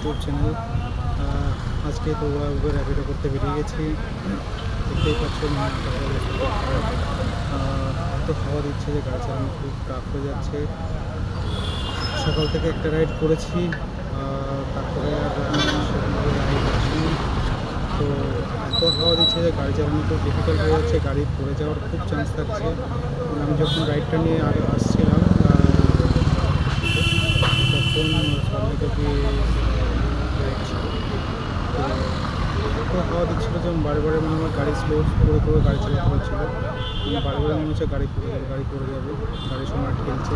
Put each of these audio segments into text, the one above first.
YouTube channel. আজকে তো Uber Rapido করতে বেরিয়ে গেছি। দেখতেই পাচ্ছ এত হাওয়া দিচ্ছে যে গাড়ি চালানো খুব টাফ হয়ে যাচ্ছে। সকাল থেকে একটা রাইড করেছি, তারপরে আর সেরকমভাবে রাইড করছি। তো এত হাওয়া দিচ্ছে যে গাড়ি চালানো খুব ডিফিকাল্ট হয়ে যাচ্ছে, গাড়ি পড়ে যাওয়ার খুব চান্স থাকছে। আমি যখন রাইডটা নিয়ে আসছিলাম তখন সল্টলেকে রাইড ছিল। তো এত হাওয়া দিচ্ছিলো যে বারে মানে আমার গাড়ি স্লো করে গাড়ি চালাতে হচ্ছিলো। বারে মনে হচ্ছে গাড়ি পড়ে যাবে, গাড়ির সময় ঠেলছে।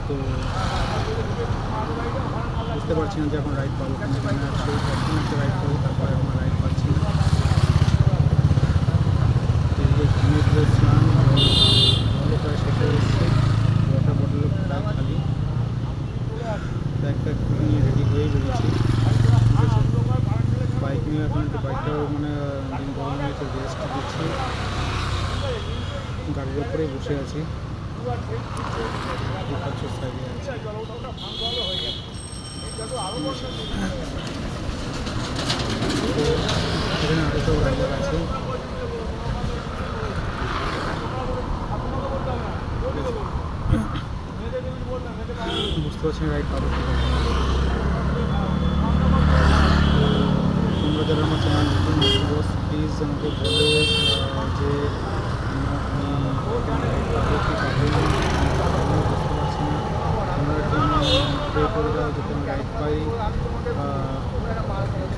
তো বুঝতে পারছি না যে এখন রাইড পাবো কিনা, মানে সেই কখন একটা রাইড পাবো, তারপরে আমার রাইড পাচ্ছি না। এদিকে ঘুমিয়ে পড়েছিলাম, জলও প্রায় শেষ হয়ে এসছে, ওয়াটার বটলও প্রায় খালি। ব্যাগ খুলে নিয়ে রেডি হয়েই বেরিয়েছি। ঠিক আছে, বাইক নিয়ে এখন একটু বাইকটাও মানে দিন গরম হয়েছে, রেস্ট দিচ্ছি, গাড়ির ওপরেই বসে আছি। সাইডে আছে এখানে আরও সব রাইডার আছে। বুঝতে পারছি না রাইড পাবো কি পাবো। তোমরা যারা আমার চ্যানেল নতুন বস, প্লিজ আমাকে বলো যে আমি রাইড পাবো কি পাবো না, বুঝতে পারছি না। তোমরা একটু প্রে করে দাও যাতে আমি রাইড পাই।